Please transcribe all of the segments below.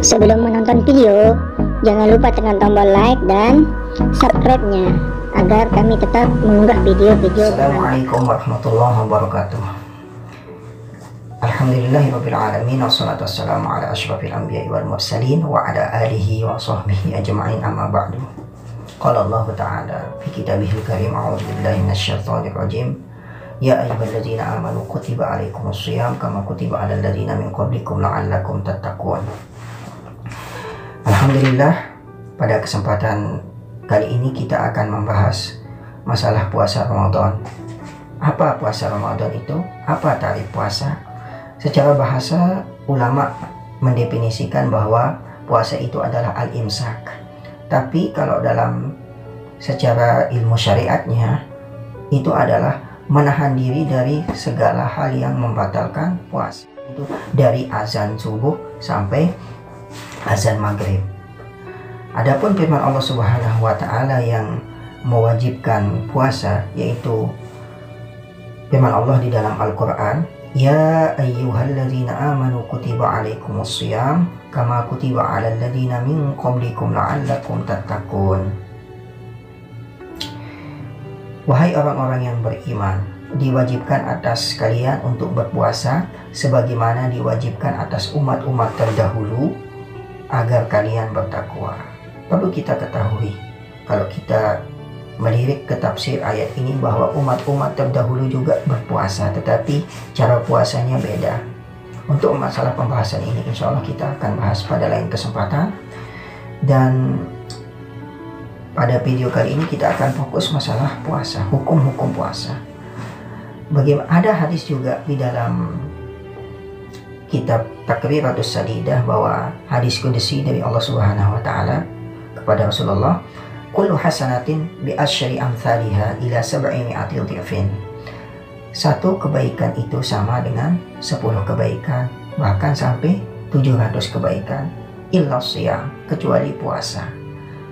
Sebelum menonton video, jangan lupa tekan tombol like dan subscribe-nya agar kami tetap mengunggah video-video. Assalamualaikum warahmatullahi wabarakatuh. Alhamdulillahirabbil alamin, wassalatu wassalamu ala asyrafil anbiya'i wal mursalin wa ala alihi wa sahbihi ajma'in, amma ba'du. Qala Allah Ta'ala fi kitabihil karim, a'udzu billahi minasyaitonir rajim. Ya ayyuhalladzina amanu kutiba alaikumus shiyam kama kutiba alal ladzina min qablikum la'allakum tattaqun. Alhamdulillah, pada kesempatan kali ini kita akan membahas masalah puasa Ramadan. Apa puasa Ramadan itu? Apa tarif puasa? Secara bahasa, ulama mendefinisikan bahwa puasa itu adalah al-imsak. Tapi kalau dalam secara ilmu syariatnya, itu adalah menahan diri dari segala hal yang membatalkan puasa. Itu dari azan subuh sampai azan maghrib. Adapun firman Allah Subhanahu wa Ta'ala yang mewajibkan puasa, yaitu firman Allah di dalam Al-Quran, Ya ayyuhalladzina amanu kutiba alaikumus shiyam kama kutiba alal ladzina min qablikum la'allakum tattaqun. Wahai orang-orang yang beriman, diwajibkan atas kalian untuk berpuasa sebagaimana diwajibkan atas umat-umat terdahulu agar kalian bertakwa. Perlu kita ketahui, kalau kita melirik ke tafsir ayat ini, bahwa umat-umat terdahulu juga berpuasa, tetapi cara puasanya beda. Untuk masalah pembahasan ini, insya Allah kita akan bahas pada lain kesempatan. Dan pada video kali ini kita akan fokus masalah puasa, hukum-hukum puasa. Bagaimana, ada hadis juga di dalam kitab Takriratus Sadidah, bahwa hadis qudsi dari Allah Subhanahu wa Ta'ala kepada Rasulullah, kullu hasanatin bi asyri amthaliha ila sab'i mi'ati dhifin. Satu kebaikan itu sama dengan 10 kebaikan, bahkan sampai 700 kebaikan, illa shiyam, kecuali puasa.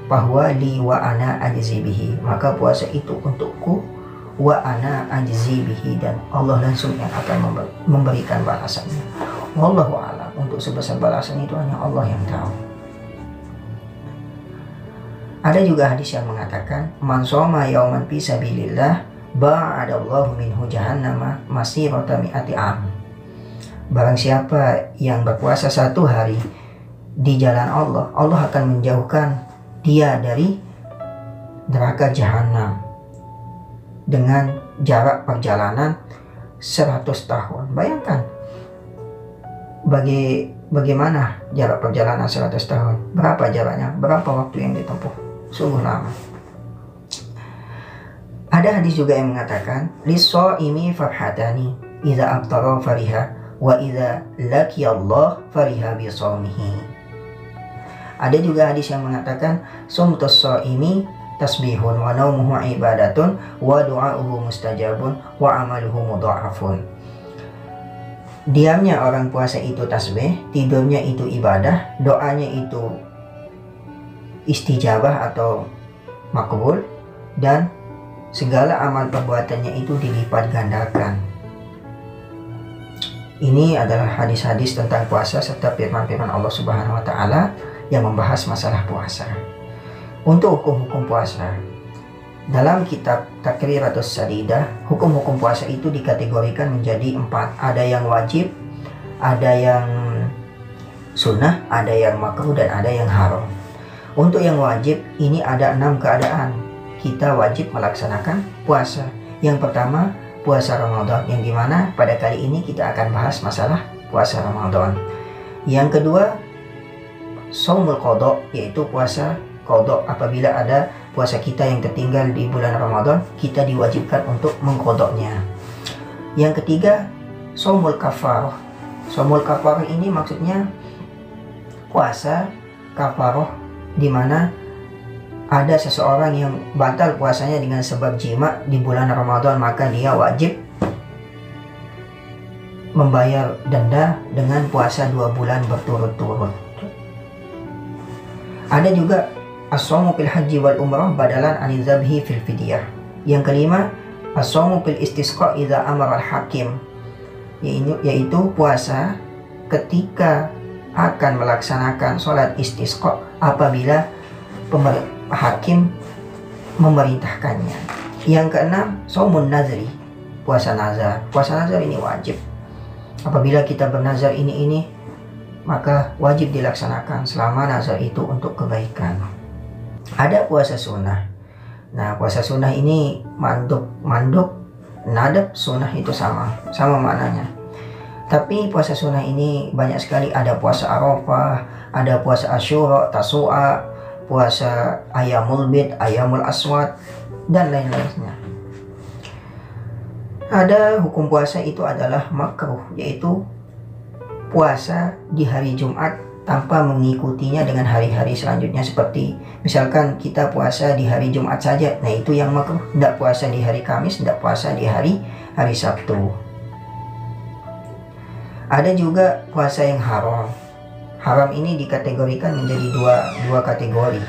Bahwa li wa ana ajzi bihi, maka puasa itu untukku, wa ana ajzi bihi, dan Allah langsung yang akan memberikan balasannya. Wallahu a'lam, untuk sebesar balasan itu hanya Allah yang tahu. Ada juga hadis yang mengatakan, man shoma yauman fi sabilillah ba'adallahu minhu jahannama masirata mi'ati am. Barang siapa yang berpuasa satu hari di jalan Allah, Allah akan menjauhkan dia dari neraka jahanam dengan jarak perjalanan 100 tahun. Bayangkan bagaimana jarak perjalanan 100 tahun. Berapa jaraknya? Berapa waktu yang ditempuh? Sungguh lama. Ada hadis juga yang mengatakan, lis-shaimi farhatani, idza aftara fariha wa idza laqiyallah fariha bi shaumihi. Ada juga hadis yang mengatakan, sumtus shaimi tasbihun wa naumuhu ibadatun wa du'auhu mustajabun wa amaluhu mudha'afun. Diamnya orang puasa itu tasbih, tidurnya itu ibadah, doanya itu istijabah atau makbul, dan segala amal perbuatannya itu dilipat gandakan. Ini adalah hadis-hadis tentang puasa serta firman-firman Allah Subhanahu wa Ta'ala yang membahas masalah puasa. Untuk hukum-hukum puasa, dalam kitab Takriratus Sadidah, hukum-hukum puasa itu dikategorikan menjadi 4. Ada yang wajib, ada yang sunnah, ada yang makruh, dan ada yang haram. Untuk yang wajib, ini ada 6 keadaan kita wajib melaksanakan puasa. Yang pertama, puasa Ramadan, yang dimana pada kali ini kita akan bahas masalah puasa Ramadan. Yang kedua, shaumul qadha, yaitu puasa qadha. Apabila ada puasa kita yang tertinggal di bulan Ramadan, kita diwajibkan untuk mengqadhanya. Yang ketiga, shaumul kafarah. Shaumul kafarah ini maksudnya puasa kafarah, di mana ada seseorang yang batal puasanya dengan sebab jima di bulan Ramadan, maka dia wajib membayar denda dengan puasa 2 bulan berturut-turut. Ada juga as-shaumu fil haji wal umrah badalan anil dzabhi fil fidyah. Yang kelima, as-shaumu fil istisqa idza amara al-hakim, yaitu puasa ketika akan melaksanakan sholat istisqa apabila hakim memerintahkannya. Yang keenam, shaumun nazri, puasa nazar. Puasa nazar ini wajib. Apabila kita bernazar ini, maka wajib dilaksanakan selama nazar itu untuk kebaikan. Ada puasa sunnah. Nah, puasa sunnah ini mandub, nadab, sunnah itu sama maknanya. Tapi puasa sunnah ini banyak sekali, ada puasa Arafah, ada puasa Asyura, Tasu'a, puasa Ayamul Bid, Ayamul Aswad, dan lain-lainnya. Ada hukum puasa itu adalah makruh, yaitu puasa di hari Jumat tanpa mengikutinya dengan hari-hari selanjutnya, seperti misalkan kita puasa di hari Jumat saja. Nah, itu yang makruh. Tidak puasa di hari Kamis, tidak puasa di hari Sabtu. Ada juga puasa yang haram. Haram ini dikategorikan menjadi dua kategori.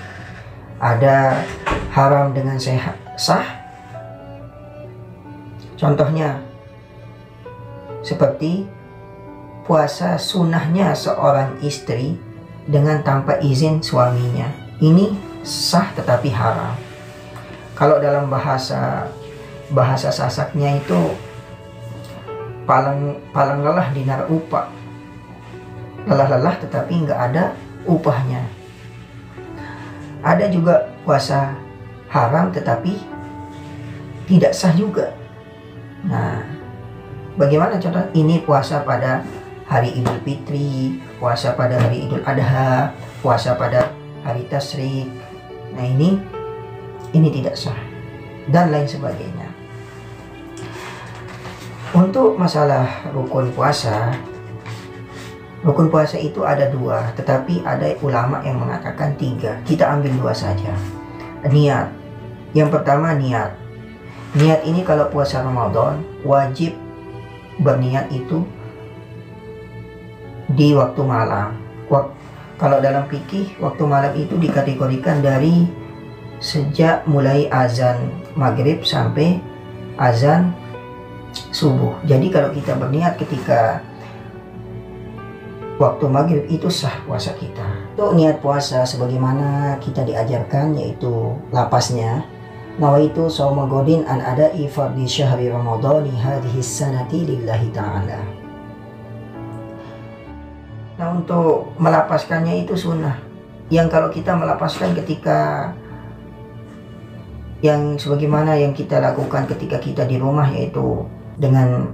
Ada haram dengan sah. Contohnya seperti puasa sunnahnya seorang istri dengan tanpa izin suaminya. Ini sah tetapi haram. Kalau dalam bahasa Sasaknya itu palang lelah dinar upah. Lelah tetapi nggak ada upahnya. Ada juga puasa haram tetapi tidak sah juga. Nah, bagaimana contoh? Ini puasa pada hari Idul Fitri, puasa pada hari Idul Adha, puasa pada hari Tasyrik. Nah, ini tidak sah dan lain sebagainya. Untuk masalah rukun puasa itu ada 2, tetapi ada ulama yang mengatakan 3. Kita ambil 2 saja. Niat. Yang pertama, niat. Niat ini kalau puasa Ramadan wajib berniat itu di waktu malam. Kalau dalam fikih, waktu malam itu dikategorikan dari sejak mulai azan maghrib sampai azan subuh. Jadi kalau kita berniat ketika waktu maghrib itu sah puasa kita. Untuk niat puasa sebagaimana kita diajarkan, yaitu lapasnya, nawaitu shauma godin an ada'i fardhi syahri ramadhani hadhihi sanati lillahi ta'ala. Nah, untuk melapaskannya itu sunnah. Yang kalau kita melapaskan ketika yang sebagaimana yang kita lakukan ketika kita di rumah, yaitu dengan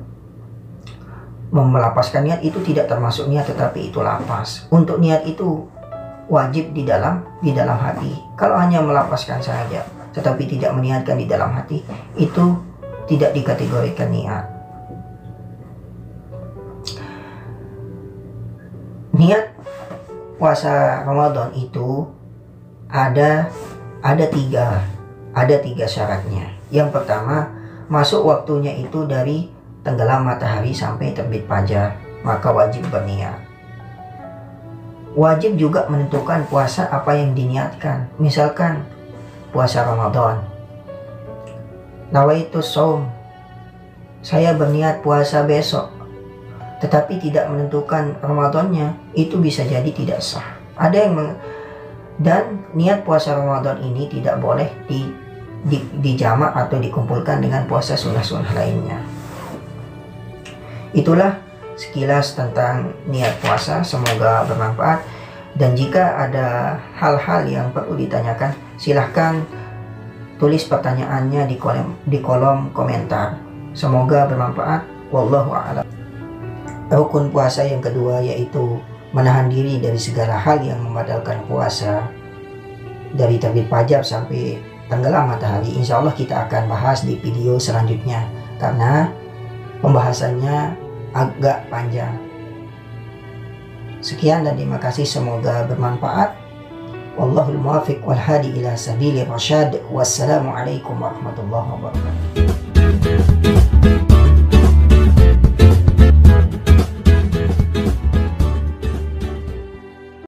melapaskan niat, itu tidak termasuk niat tetapi itu lapas. Untuk niat itu wajib di dalam hati. Kalau hanya melapaskan saja tetapi tidak meniatkan di dalam hati, itu tidak dikategorikan niat. Niat puasa Ramadan itu ada 3 syaratnya. Yang pertama, masuk waktunya itu dari tenggelam matahari sampai terbit fajar, maka wajib berniat. Wajib juga menentukan puasa apa yang diniatkan. Misalkan puasa Ramadan, nawaitu shaum, saya berniat puasa besok, tetapi tidak menentukan Ramadannya, itu bisa jadi tidak sah. Dan niat puasa Ramadan ini tidak boleh dijamak atau dikumpulkan dengan puasa sunnah-sunnah lainnya. Itulah sekilas tentang niat puasa, semoga bermanfaat. Dan jika ada hal-hal yang perlu ditanyakan, silahkan tulis pertanyaannya di kolom komentar. Semoga bermanfaat. Wallahu a'lam. Rukun puasa yang kedua yaitu menahan diri dari segala hal yang membatalkan puasa, dari terbit fajar sampai tenggelam matahari. Insya Allah kita akan bahas di video selanjutnya karena pembahasannya agak panjang. Sekian dan terima kasih, semoga bermanfaat. Wallahul muwaffiq wal hadi ila sabili rasyad. Wassalamualaikum warahmatullahi wabarakatuh.